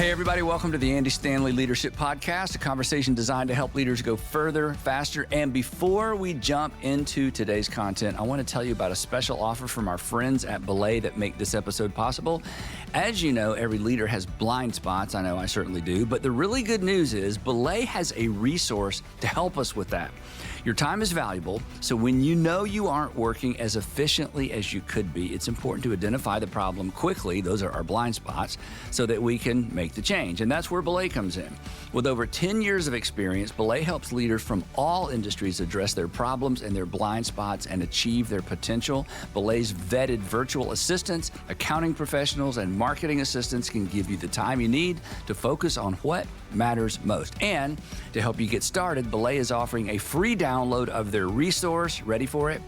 Hey, everybody, welcome to the Andy Stanley Leadership Podcast, a conversation designed to help leaders go further, faster. And before we jump into today's content, I want to tell you about a special offer from our friends at Belay that make this episode possible. As you know, every leader has blind spots. I know I certainly do. But the really good news is Belay has a resource to help us with that. Your time is valuable, so when you know you aren't working as efficiently as you could be, it's important to identify the problem quickly, those are our blind spots, so that we can make the change. And that's where Belay comes in. With over 10 years of experience, Belay helps leaders from all industries address their problems and their blind spots and achieve their potential. Belay's vetted virtual assistants, accounting professionals, and marketing assistants can give you the time you need to focus on what matters most. And to help you get started, Belay is offering a free download of their resource. Ready for it?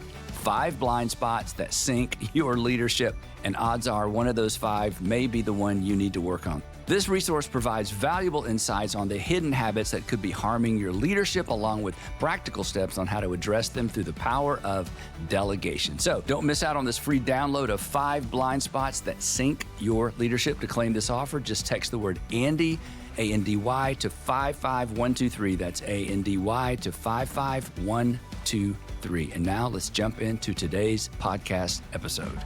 5 blind spots that sink your leadership. And odds are one of those 5 may be the one you need to work on. This resource provides valuable insights on the hidden habits that could be harming your leadership, along with practical steps on how to address them through the power of delegation. So don't miss out on this free download of 5 blind spots that sink your leadership. To claim this offer, just text the word Andy, A-N-D-Y, to 55123. That's A-N-D-Y to 55123. And now let's jump into today's podcast episode.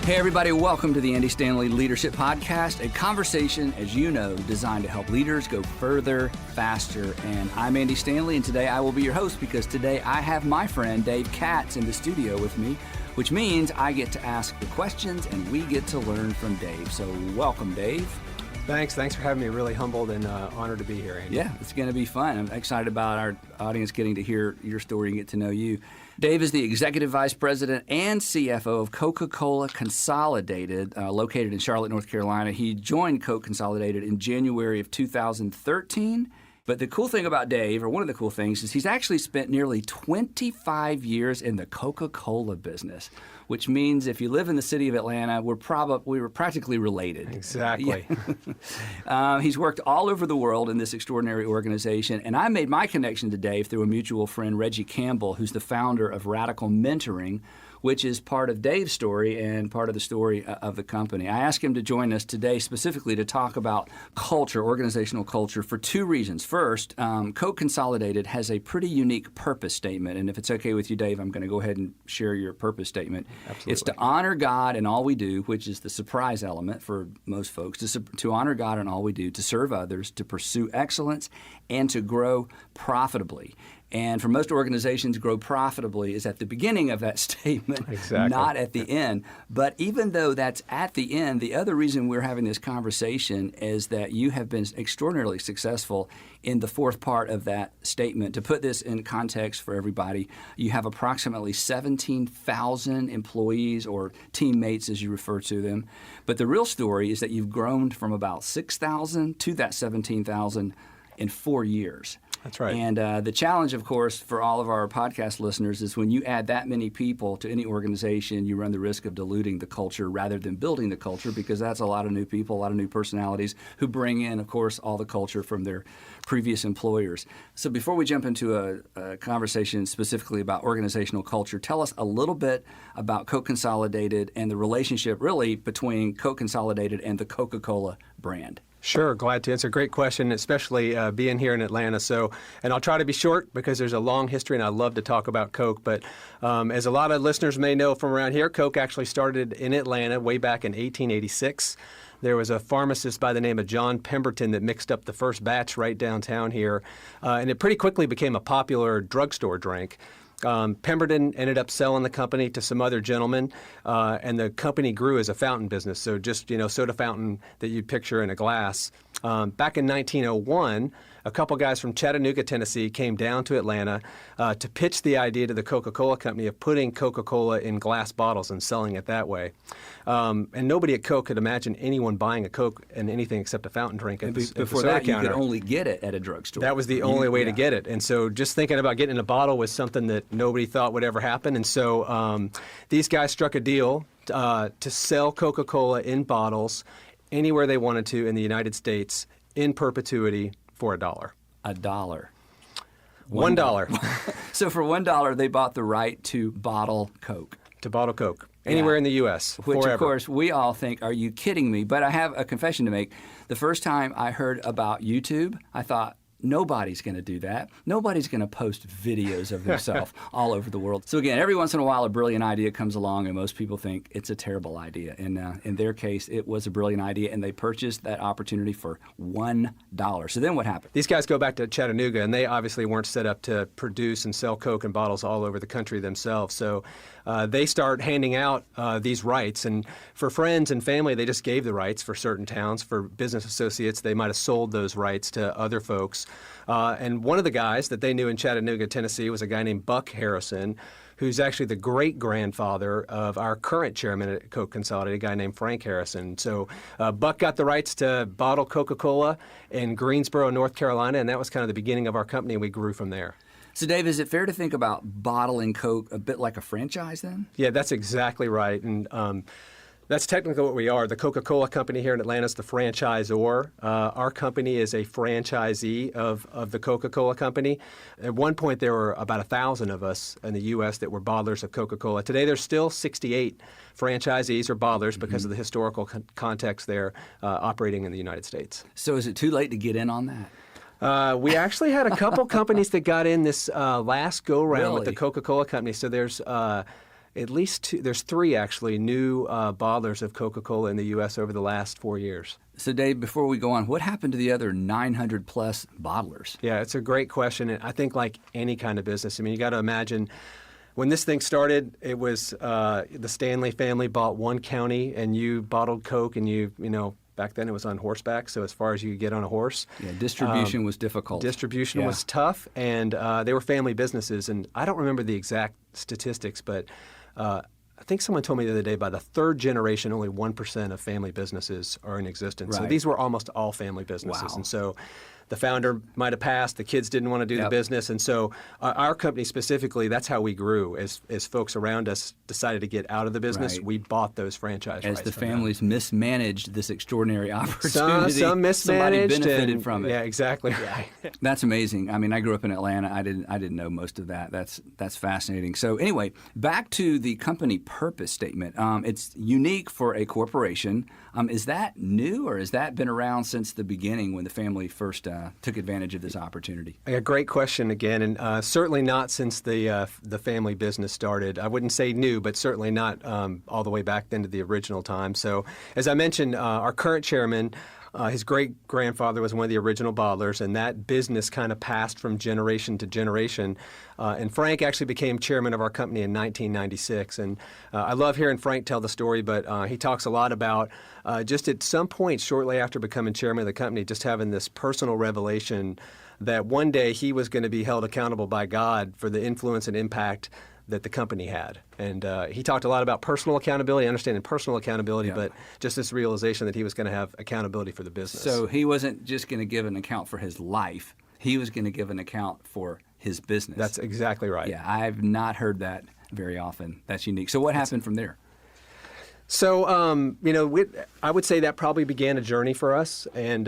Hey, everybody, welcome to the Andy Stanley Leadership Podcast, a conversation, as you know, designed to help leaders go further, faster. And I'm Andy Stanley, and today I will be your host because today I have my friend Dave Katz in the studio with me, which means I get to ask the questions and we get to learn from Dave. So welcome, Dave. Thanks for having me. Really humbled and honored to be here, Andy. Yeah, it's going to be fun. I'm excited about our audience getting to hear your story and get to know you. Dave is the Executive Vice President and CFO of Coca-Cola Consolidated, located in Charlotte, North Carolina. He joined Coke Consolidated in January of 2013. But the cool thing about Dave, or one of the cool things, is he's actually spent nearly 25 years in the Coca-Cola business, which means if you live in the city of Atlanta, we were practically related. Exactly. Yeah. He's worked all over the world in this extraordinary organization, and I made my connection to Dave through a mutual friend, Reggie Campbell, who's the founder of Radical Mentoring, which is part of Dave's story and part of the story of the company. I asked him to join us today specifically to talk about culture, organizational culture, for 2 reasons. First, Coke Consolidated has a pretty unique purpose statement, and if it's okay with you, Dave, I'm going to go ahead and share your purpose statement. Absolutely. It's to honor God in all we do, which is the surprise element for most folks, to honor God in all we do, to serve others, to pursue excellence, and to grow profitably. And for most organizations, grow profitably is at the beginning of that statement, exactly. Not at the end. But even though that's at the end, the other reason we're having this conversation is that you have been extraordinarily successful in the 4th part of that statement. To put this in context for everybody, you have approximately 17,000 employees, or teammates as you refer to them. But the real story is that you've grown from about 6,000 to that 17,000 in 4 years. That's right. And the challenge, of course, for all of our podcast listeners is when you add that many people to any organization, you run the risk of diluting the culture rather than building the culture, because that's a lot of new people, a lot of new personalities who bring in, of course, all the culture from their previous employers. So before we jump into a conversation specifically about organizational culture, tell us a little bit about Coke Consolidated and the relationship really between Coke Consolidated and the Coca-Cola brand. Sure, glad to answer. Great question, especially being here in Atlanta. And I'll try to be short because there's a long history and I love to talk about Coke. But as a lot of listeners may know from around here, Coke actually started in Atlanta way back in 1886. There was a pharmacist by the name of John Pemberton that mixed up the first batch right downtown here. And it pretty quickly became a popular drugstore drink. Pemberton ended up selling the company to some other gentlemen, and the company grew as a fountain business. So just, soda fountain that you'd picture in a glass. Back in 1901, a couple guys from Chattanooga, Tennessee came down to Atlanta to pitch the idea to the Coca-Cola company of putting Coca-Cola in glass bottles and selling it that way. And nobody at Coke could imagine anyone buying a Coke in anything except a fountain drink at the soda Before that, counter. you could only get it at a drugstore. That was the only way to get it. And so just thinking about getting in a bottle was something that nobody thought would ever happen. And so these guys struck a deal to sell Coca-Cola in bottles anywhere they wanted to in the United States in perpetuity for $1. $1. $1. So for $1, they bought the right to bottle Coke. to bottle Coke anywhere in the U.S. Which, forever. of course, we all think, are you kidding me? But I have a confession to make. The first time I heard about YouTube, I thought, nobody's going to do that. Nobody's going to post videos of themselves all over the world. So again, every once in a while, a brilliant idea comes along, and most people think it's a terrible idea. And in their case, it was a brilliant idea, and they purchased that opportunity for $1. So then what happened? These guys go back to Chattanooga, and they obviously weren't set up to produce and sell Coke in bottles all over the country themselves. So they start handing out these rights. And for friends and family, they just gave the rights for certain towns. For business associates, they might have sold those rights to other folks. And one of the guys that they knew in Chattanooga, Tennessee, was a guy named Buck Harrison, who's actually the great-grandfather of our current chairman at Coke Consolidated, a guy named Frank Harrison. So Buck got the rights to bottle Coca-Cola in Greensboro, North Carolina, and that was kind of the beginning of our company, and we grew from there. So, Dave, is it fair to think about bottling Coke a bit like a franchise then? Yeah, that's exactly right. And that's technically what we are. The Coca-Cola company here in Atlanta is the franchisor. Our company is a franchisee of the Coca-Cola company. At one point, there were about 1,000 of us in the U.S. that were bottlers of Coca-Cola. Today, there's still 68 franchisees or bottlers because of the historical context there operating in the United States. So is it too late to get in on that? We actually had a couple companies that got in this last go-round with the Really? Coca-Cola company. So there's at least there's 3 actually new bottlers of Coca-Cola in the U.S. over the last 4 years. So, Dave, before we go on, what happened to the other 900-plus bottlers? Yeah, it's a great question. And I think like any kind of business, I mean, you got to imagine when this thing started, it was the Stanley family bought one county, and you bottled Coke, and you know, back then it was on horseback, so as far as you could get on a horse. Yeah, distribution was difficult. Distribution was tough, and they were family businesses. And I don't remember the exact statistics, but I think someone told me the other day by the 3rd generation, only 1% of family businesses are in existence. So Right. these were almost all family businesses. Wow. And so the founder might have passed, the kids didn't want to do the business. And so our company specifically, that's how we grew. As folks around us decided to get out of the business, Right. we bought those franchise rights. As the from them. families mismanaged this extraordinary opportunity, Some mismanaged. somebody benefited and, from it. Yeah, exactly right. That's amazing. I mean, I grew up in Atlanta. I didn't know most of that. That's fascinating. So anyway, back to the company purpose statement. It's unique for a corporation. Is that new, or has that been around since the beginning when the family first took advantage of this opportunity? A great question again, and certainly not since the family business started. I wouldn't say new, but certainly not all the way back then to the original time. So, as I mentioned, our current chairman, his great-grandfather was one of the original bottlers, and that business kind of passed from generation to generation. And Frank actually became chairman of our company in 1996. And I love hearing Frank tell the story, but he talks a lot about just at some point shortly after becoming chairman of the company, just having this personal revelation that one day he was going to be held accountable by God for the influence and impact that the company had. And he talked a lot about personal accountability, understanding personal accountability, but just this realization that he was going to have accountability for the business. So he wasn't just going to give an account for his life. He was going to give an account for his business. That's exactly right. Yeah, I've not heard that very often. That's unique. So what happened from there? So, I would say that probably began a journey for us. And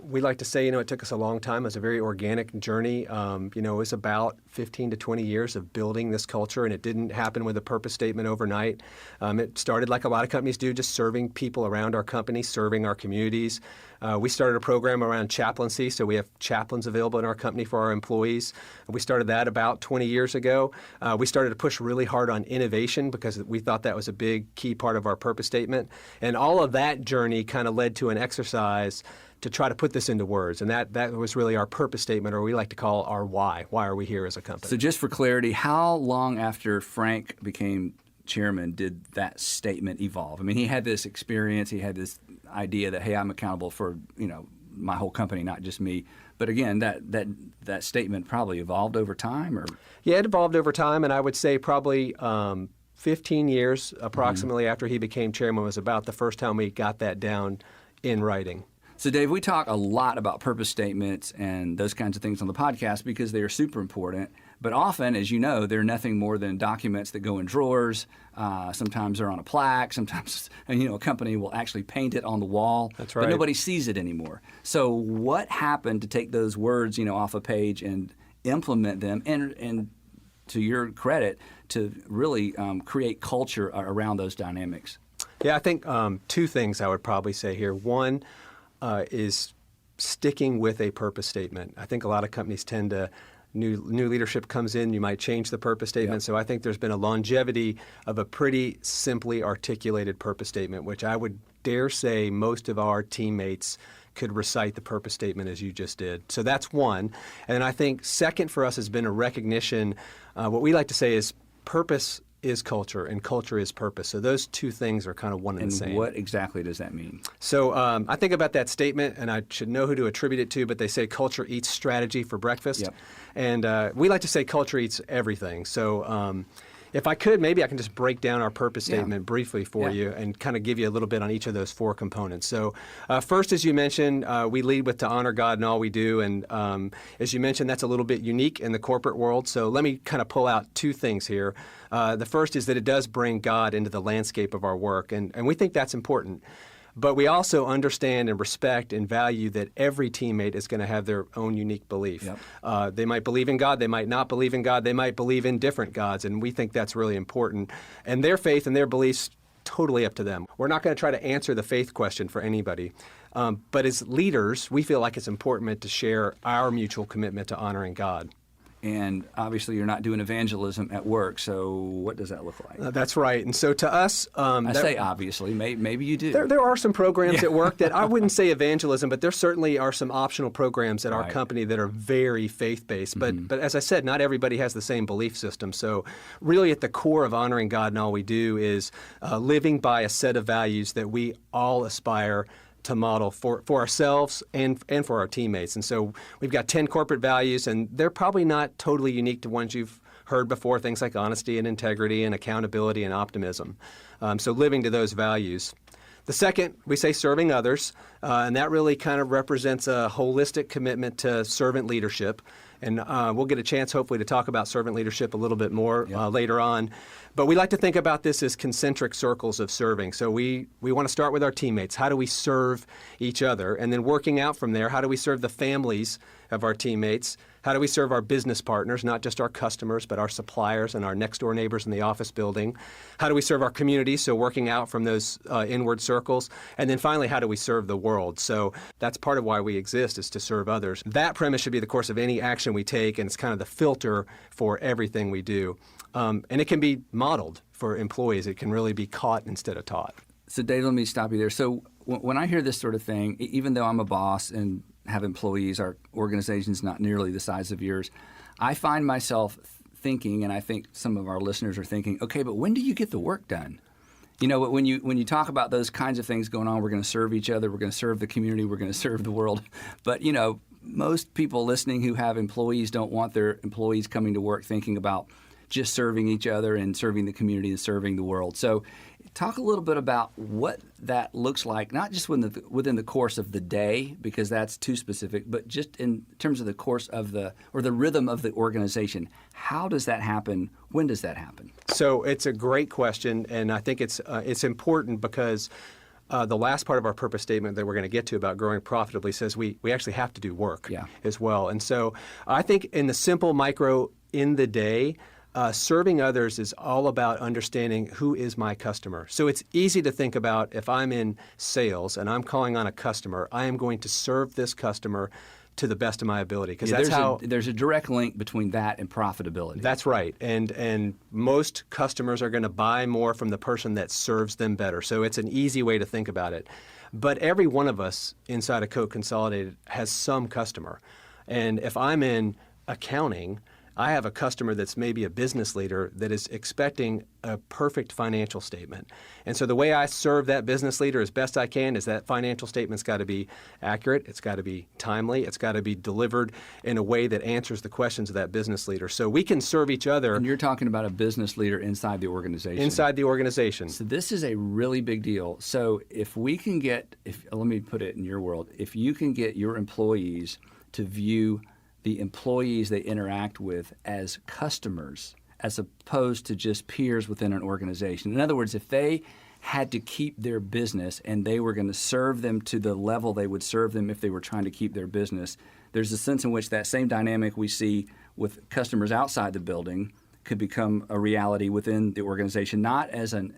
we like to say, it took us a long time. It was a very organic journey. It was about 15 to 20 years of building this culture, and it didn't happen with a purpose statement overnight. It started like a lot of companies do, just serving people around our company, serving our communities. We started a program around chaplaincy, so we have chaplains available in our company for our employees. We started that about 20 years ago. We started to push really hard on innovation because we thought that was a big key part of our purpose statement. And all of that journey kind of led to an exercise to try to put this into words. And that was really our purpose statement, or we like to call our why. Why are we here as a company? So just for clarity, how long after Frank became chairman did that statement evolve? I mean, he had this experience, he had this idea that, hey, I'm accountable for, my whole company, not just me. But again, that statement probably evolved over time, or? Yeah, it evolved over time, and I would say probably 15 years approximately after he became chairman was about the first time we got that down in writing. So, Dave, we talk a lot about purpose statements and those kinds of things on the podcast because they are super important. But often, as you know, they're nothing more than documents that go in drawers. Sometimes they're on a plaque. Sometimes, a company will actually paint it on the wall. That's right. But nobody sees it anymore. So what happened to take those words, off a page and implement them and to your credit, to really create culture around those dynamics? Yeah, I think two things I would probably say here. One is sticking with a purpose statement. I think a lot of companies tend to, new leadership comes in, you might change the purpose statement. Yep. So I think there's been a longevity of a pretty simply articulated purpose statement, which I would dare say most of our teammates could recite the purpose statement as you just did. So that's one. And then I think second for us has been a recognition, what we like to say is purpose is culture and culture is purpose. So those two things are kind of one and the same. And what exactly does that mean? So I think about that statement, and I should know who to attribute it to, but they say culture eats strategy for breakfast. Yep. And we like to say culture eats everything. So if I could, maybe I can just break down our purpose statement briefly for you and kind of give you a little bit on each of those four components. So first, as you mentioned, we lead with to honor God in all we do. And as you mentioned, that's a little bit unique in the corporate world. So let me kind of pull out two things here. The first is that it does bring God into the landscape of our work, and we think that's important. But we also understand and respect and value that every teammate is going to have their own unique belief. Yep. They might believe in God, they might not believe in God, they might believe in different gods, and we think that's really important. And their faith and their beliefs, totally up to them. We're not going to try to answer the faith question for anybody. But as leaders, we feel like it's important to share our mutual commitment to honoring God. And obviously, you're not doing evangelism at work, so what does that look like? That's right. And so to us... I say obviously, maybe you do. There are some programs at work that I wouldn't say evangelism, but there certainly are some optional programs at our company that are very faith-based. But as I said, not everybody has the same belief system. So really at the core of honoring God in all we do is living by a set of values that we all aspire to model for ourselves and for our teammates. And so we've got 10 corporate values, and they're probably not totally unique to ones you've heard before, things like honesty and integrity and accountability and optimism. So living to those values. The second, we say serving others, and that really kind of represents a holistic commitment to servant leadership. And we'll get a chance, hopefully, to talk about servant leadership a little bit more later on. But we like to think about this as concentric circles of serving. So we want to start with our teammates. How do we serve each other? And then working out from there, how do we serve the families of our teammates? How do we serve our business partners, not just our customers, but our suppliers and our next-door neighbors in the office building? How do we serve our community? So working out from those inward circles. And then finally, how do we serve the world? So that's part of why we exist, is to serve others. That premise should be the course of any action we take, and it's kind of the filter for everything we do. And it can be modeled for employees. It can really be caught instead of taught. So Dave, let me stop you there. So when I hear this sort of thing, even though I'm a boss and have employees, our organization's not nearly the size of yours, I find myself thinking, and I think some of our listeners are thinking, okay, but when do you get the work done? You know, when you talk about those kinds of things going on, we're going to serve each other, we're going to serve the community, we're going to serve the world. But, you know, most people listening who have employees don't want their employees coming to work thinking about just serving each other and serving the community and serving the world. So talk a little bit about what that looks like, not just within the course of the day, because that's too specific, but just in terms of the course of the rhythm of the organization. How does that happen? When does that happen? So it's a great question, and I think it's important because the last part of our purpose statement that we're going to get to about growing profitably says we actually have to do work as well. And so I think in the simple micro in the day, serving others is all about understanding who is my customer. So it's easy to think about if I'm in sales and I'm calling on a customer, I am going to serve this customer to the best of my ability, because there's a direct link between that and profitability. That's right. And most customers are going to buy more from the person that serves them better. So it's an easy way to think about it. But every one of us inside of Coke Consolidated has some customer. And if I'm in accounting, I have a customer that's maybe a business leader that is expecting a perfect financial statement. And so the way I serve that business leader as best I can is that financial statement's got to be accurate, it's got to be timely, it's got to be delivered in a way that answers the questions of that business leader. So we can serve each other. And you're talking about a business leader inside the organization. Inside the organization. So this is a really big deal. So if we can get, let me put it in your world, if you can get your employees to view the employees they interact with as customers as opposed to just peers within an organization. In other words, if they had to keep their business and they were going to serve them to the level they would serve them if they were trying to keep their business, there's a sense in which that same dynamic we see with customers outside the building could become a reality within the organization, not as an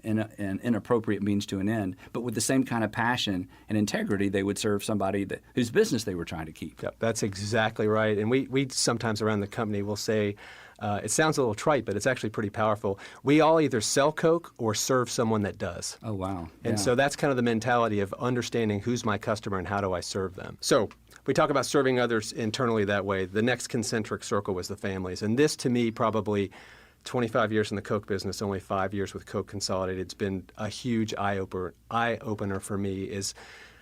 inappropriate means to an end, but with the same kind of passion and integrity they would serve somebody whose business they were trying to keep. Yep, that's exactly right. And we sometimes around the company will say, it sounds a little trite, but it's actually pretty powerful. We all either sell Coke or serve someone that does. Oh, wow. And so that's kind of the mentality of understanding who's my customer and how do I serve them. So we talk about serving others internally that way. The next concentric circle was the families. And this, to me, probably 25 years in the Coke business, only 5 years with Coke Consolidated, it's been a huge eye-opener for me, is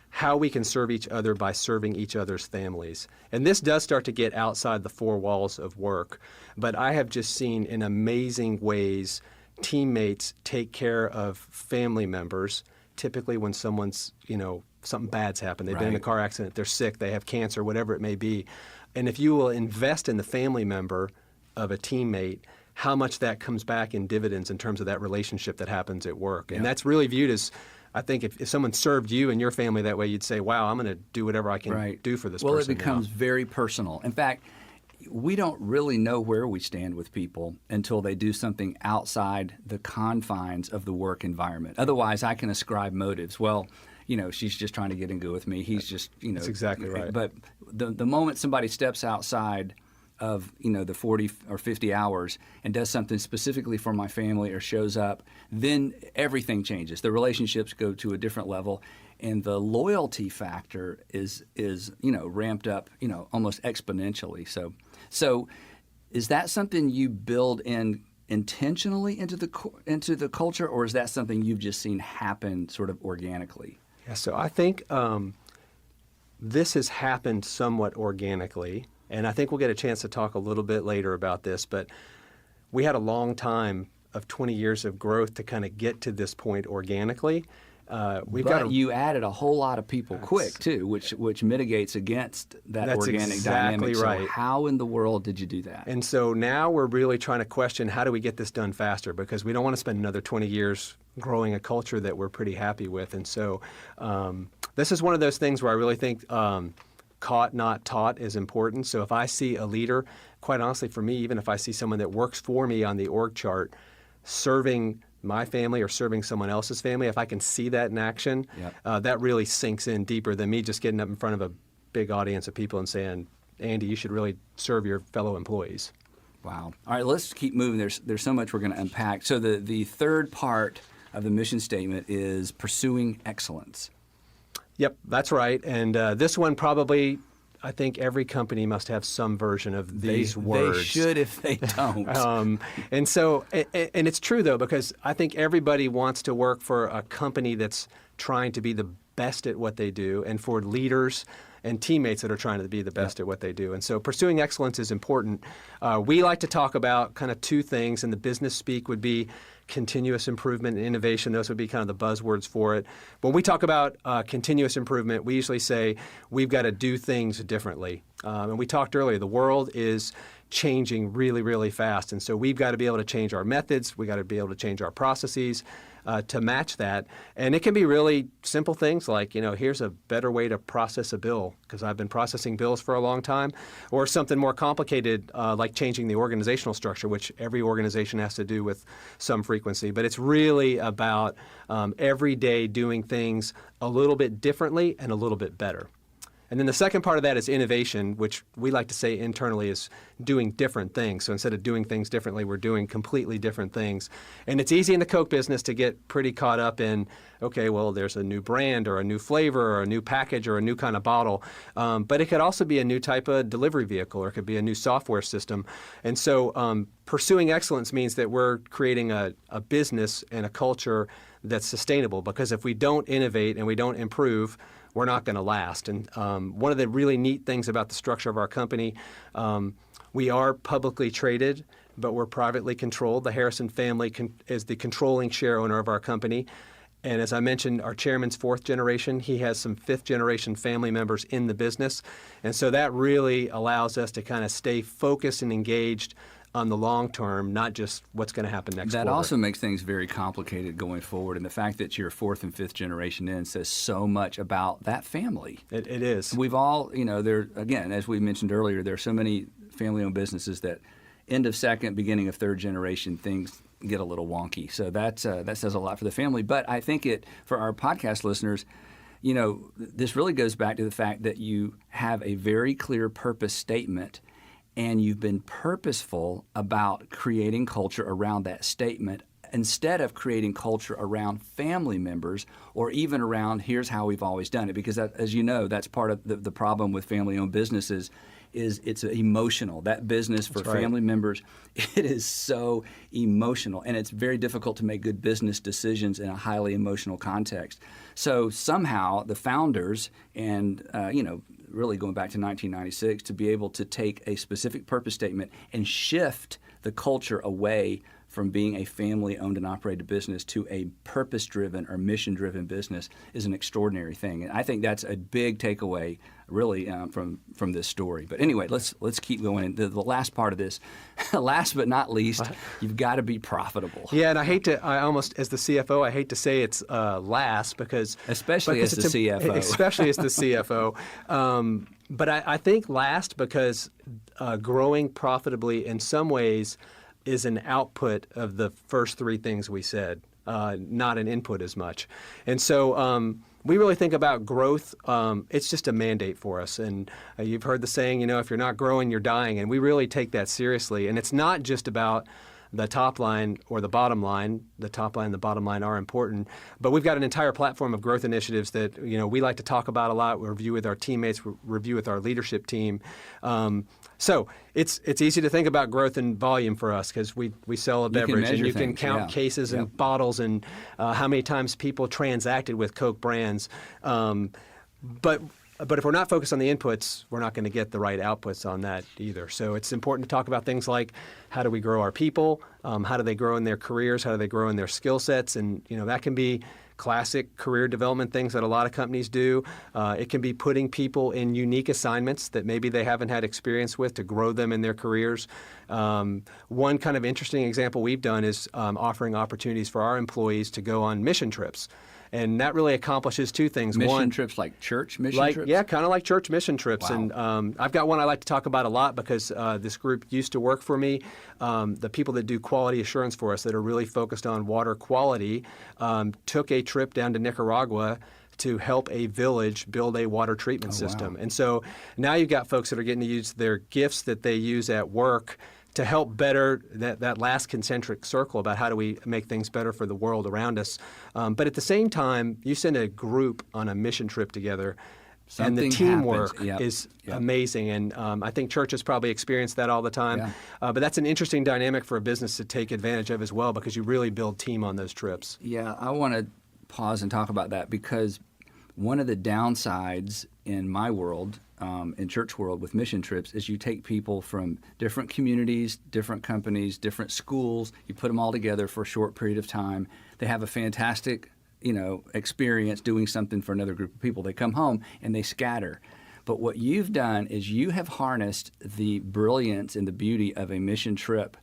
how we can serve each other by serving each other's families. And this does start to get outside the four walls of work, but I have just seen in amazing ways teammates take care of family members, typically when someone's, something bad's happened. They've been in a car accident, they're sick, they have cancer, whatever it may be. And if you will invest in the family member of a teammate, how much that comes back in dividends in terms of that relationship that happens at work. And that's really viewed as, I think if someone served you and your family that way, you'd say, wow, I'm going to do whatever I can do for this person. Well, it becomes very personal. In fact, we don't really know where we stand with people until they do something outside the confines of the work environment. Otherwise, I can ascribe motives. Well, she's just trying to get in good with me. He's just, That's exactly right. But the moment somebody steps outside of the 40 or 50 hours and does something specifically for my family or shows up, then everything changes. The relationships go to a different level, and the loyalty factor is ramped up almost exponentially. So is that something you build in intentionally into the culture, or is that something you've just seen happen sort of organically? Yeah, so I think this has happened somewhat organically. And I think we'll get a chance to talk a little bit later about this, but we had a long time of 20 years of growth to kind of get to this point organically. You added a whole lot of people quick too, which mitigates against that organic exactly dynamic. Right. So how in the world did you do that? And so now we're really trying to question, how do we get this done faster? Because we don't want to spend another 20 years growing a culture that we're pretty happy with. And so this is one of those things where I really think caught, not taught is important. So if I see a leader, quite honestly for me, even if I see someone that works for me on the org chart serving my family or serving someone else's family, if I can see that in action, that really sinks in deeper than me just getting up in front of a big audience of people and saying, Andy, you should really serve your fellow employees. Wow. All right, let's keep moving. There's so much we're going to unpack. So the third part of the mission statement is pursuing excellence. Yep, that's right. And this one probably, I think every company must have some version of these words. They should if they don't. And it's true, though, because I think everybody wants to work for a company that's trying to be the best at what they do, and for leaders and teammates that are trying to be the best at what they do. And so pursuing excellence is important. We like to talk about kind of two things, and the business speak would be continuous improvement and innovation. Those would be kind of the buzzwords for it. When we talk about continuous improvement, we usually say we've got to do things differently. And we talked earlier, the world is changing really, really fast. And so we've got to be able to change our methods. We've got to be able to change our processes to match that. And it can be really simple things like, here's a better way to process a bill, because I've been processing bills for a long time, or something more complicated like changing the organizational structure, which every organization has to do with some frequency. But it's really about every day doing things a little bit differently and a little bit better. And then the second part of that is innovation, which we like to say internally is doing different things. So instead of doing things differently, we're doing completely different things. And it's easy in the Coke business to get pretty caught up in, okay, well, there's a new brand or a new flavor or a new package or a new kind of bottle. But it could also be a new type of delivery vehicle, or it could be a new software system. And so pursuing excellence means that we're creating a business and a culture that's sustainable, because if we don't innovate and we don't improve, we're not going to last. And one of the really neat things about the structure of our company, we are publicly traded, but we're privately controlled. The Harrison family is the controlling share owner of our company. And as I mentioned, our chairman's fourth generation. He has some fifth generation family members in the business. And so that really allows us to kind of stay focused and engaged on the long term, not just what's going to happen next quarter. That also makes things very complicated going forward, and the fact that you're fourth and fifth generation in says so much about that family. It is. We've all, there again, as we mentioned earlier, there are so many family-owned businesses that end of second, beginning of third generation, things get a little wonky. So that says a lot for the family. But I think for our podcast listeners, this really goes back to the fact that you have a very clear purpose statement, and you've been purposeful about creating culture around that statement instead of creating culture around family members or even around here's how we've always done it. Because as you know, that's part of the problem with family-owned businesses is it's emotional. That business for family members, it is so emotional, and it's very difficult to make good business decisions in a highly emotional context. So somehow the founders and, really going back to 1996, to be able to take a specific purpose statement and shift the culture away from being a family-owned and operated business to a purpose-driven or mission-driven business is an extraordinary thing. And I think that's a big takeaway, really, from this story. But anyway, let's keep going. The last part of this, last but not least, you've got to be profitable. Yeah, and I almost, as the CFO, I hate to say it's last because... Especially as the CFO. Especially as the CFO. But I think last because growing profitably in some ways is an output of the first three things we said, not an input as much. And so we really think about growth. It's just a mandate for us. And you've heard the saying, if you're not growing, you're dying. And we really take that seriously. And it's not just about the top line or the bottom line. The top line and the bottom line are important. But we've got an entire platform of growth initiatives that we like to talk about a lot. We review with our teammates, we review with our leadership team. So it's easy to think about growth and volume for us because we sell a beverage and you can count cases and bottles and how many times people transacted with Coke brands. But if we're not focused on the inputs, we're not going to get the right outputs on that either. So it's important to talk about things like how do we grow our people, how do they grow in their careers, how do they grow in their skill sets, and that can be classic career development things that a lot of companies do. It can be putting people in unique assignments that maybe they haven't had experience with to grow them in their careers. One kind of interesting example we've done is offering opportunities for our employees to go on mission trips. And that really accomplishes two things. Mission trips like church mission trips? Yeah, kind of like church mission trips. Wow. And I've got one I like to talk about a lot because this group used to work for me. The people that do quality assurance for us that are really focused on water quality took a trip down to Nicaragua to help a village build a water treatment system. Wow. And so now you've got folks that are getting to use their gifts that they use at work to help better that last concentric circle about how do we make things better for the world around us. But at the same time, you send a group on a mission trip together, and the teamwork is amazing. And I think churches probably experience that all the time. Yeah. But that's an interesting dynamic for a business to take advantage of as well because you really build team on those trips. Yeah, I want to pause and talk about that because one of the downsides in my world, in church world with mission trips, is you take people from different communities, different companies, different schools, you put them all together for a short period of time. They have a fantastic, experience doing something for another group of people. They come home and they scatter. But what you've done is you have harnessed the brilliance and the beauty of a mission trip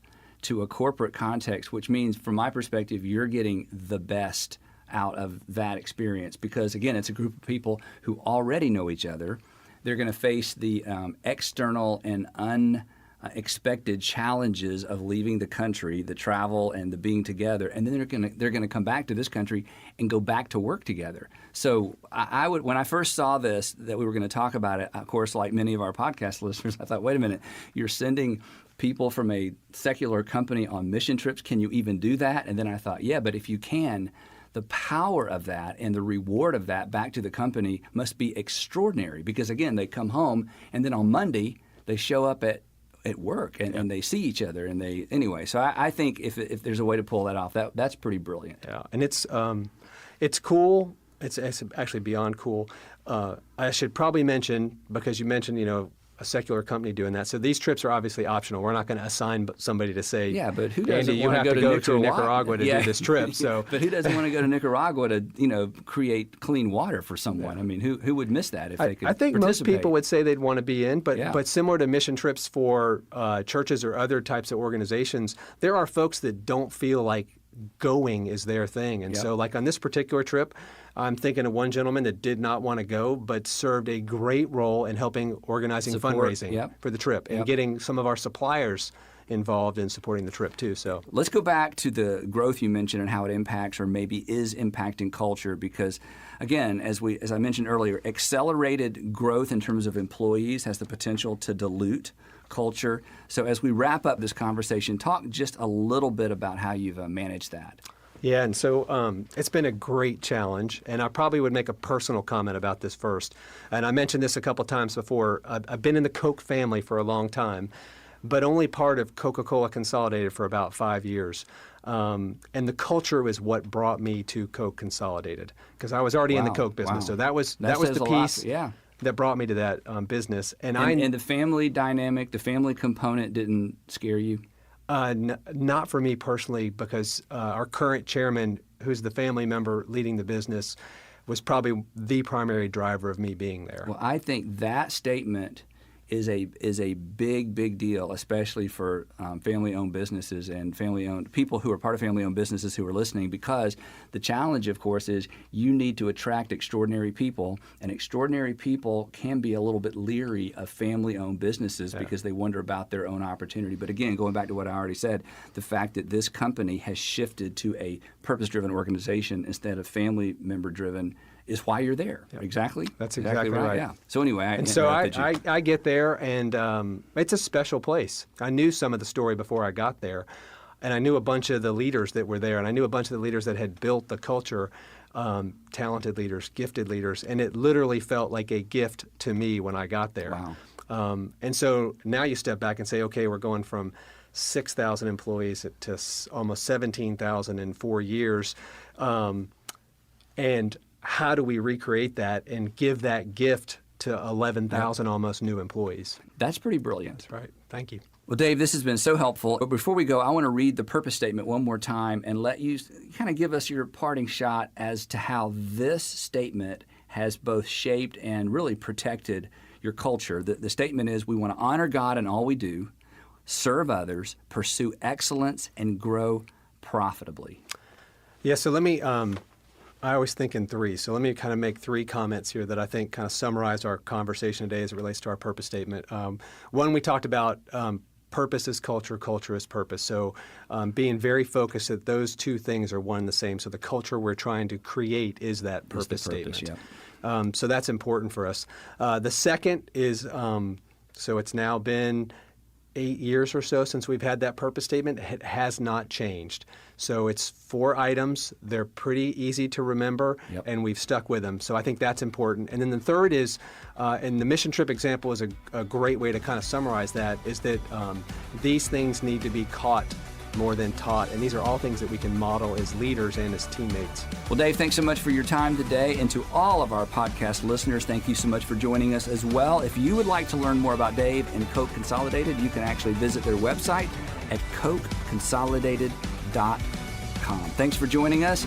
to a corporate context, which means, from my perspective, you're getting the best out of that experience because, again, it's a group of people who already know each other. They're going to face the external and unexpected challenges of leaving the country, the travel and the being together, and then they're going to come back to this country and go back to work together. So I would, when I first saw this, that we were going to talk about it, of course, like many of our podcast listeners, I thought, wait a minute, you're sending people from a secular company on mission trips. Can you even do that? And then I thought, yeah, but if you can, the power of that and the reward of that back to the company must be extraordinary because, again, they come home and then on Monday they show up at work and they see each other and anyway. So I think if there's a way to pull that off, that's pretty brilliant. Yeah, and it's cool. It's actually beyond cool. I should probably mention, because you mentioned, a secular company doing that. So these trips are obviously optional. We're not going to assign somebody to say, yeah, but who doesn't Andy, you want have to go to Nicaragua to do this trip. So, but who doesn't want to go to Nicaragua to create clean water for someone? Yeah. I mean, who would miss that if they could? I think most people would say they'd want to be in, but similar to mission trips for churches or other types of organizations, there are folks that don't feel like going is their thing. And so like on this particular trip, I'm thinking of one gentleman that did not want to go, but served a great role in helping organizing fundraising for the trip and getting some of our suppliers involved in supporting the trip too. So let's go back to the growth you mentioned and how it impacts or maybe is impacting culture because, again, as I mentioned earlier, accelerated growth in terms of employees has the potential to dilute culture. So as we wrap up this conversation, talk just a little bit about how you've managed that. Yeah, and so it's been a great challenge, and I probably would make a personal comment about this first. And I mentioned this a couple times before. I've been in the Coke family for a long time, but only part of Coca-Cola Consolidated for about 5 years. And the culture was what brought me to Coke Consolidated, because I was already in the Coke business. Wow. So that was That says the a lot. piece Yeah. that brought me to that business. And the family dynamic, the family component didn't scare you? Not for me personally, because our current chairman, who's the family member leading the business, was probably the primary driver of me being there. Well, I think that statement is a big deal, especially for family-owned businesses and family-owned people who are part of family-owned businesses who are listening, because the challenge, of course, is you need to attract extraordinary people, and extraordinary people can be a little bit leery of family-owned businesses because they wonder about their own opportunity. But again, going back to what I already said, the fact that this company has shifted to a purpose-driven organization instead of family member-driven is why you're there. Yep. Exactly? That's exactly right. Yeah. So anyway, I get there, and it's a special place. I knew some of the story before I got there, and I knew a bunch of the leaders that were there, and I knew a bunch of the leaders that had built the culture, talented leaders, gifted leaders, and it literally felt like a gift to me when I got there. Wow. And so now you step back and say, okay, we're going from 6,000 employees to almost 17,000 in 4 years, and how do we recreate that and give that gift to 11,000 almost new employees? That's pretty brilliant. That's right. Thank you. Well, Dave, this has been so helpful. But before we go, I want to read the purpose statement one more time and let you kind of give us your parting shot as to how this statement has both shaped and really protected your culture. The statement is, we want to honor God in all we do, serve others, pursue excellence, and grow profitably. Yeah, so let me... I always think in three, so let me kind of make 3 comments here that I think kind of summarize our conversation today as it relates to our purpose statement. One, we talked about purpose is culture, culture is purpose. So being very focused that those 2 things are one and the same. So the culture we're trying to create is that purpose statement. Yeah. So that's important for us. The second is, so it's now been 8 years or so since we've had that purpose statement. It has not changed. So it's 4 items. They're pretty easy to remember, and we've stuck with them. So I think that's important. And then the third is, and the mission trip example is a great way to kind of summarize that, is that these things need to be caught more than taught. And these are all things that we can model as leaders and as teammates. Well, Dave, thanks so much for your time today. And to all of our podcast listeners, thank you so much for joining us as well. If you would like to learn more about Dave and Coke Consolidated, you can actually visit their website at CokeConsolidated.com. Thanks for joining us.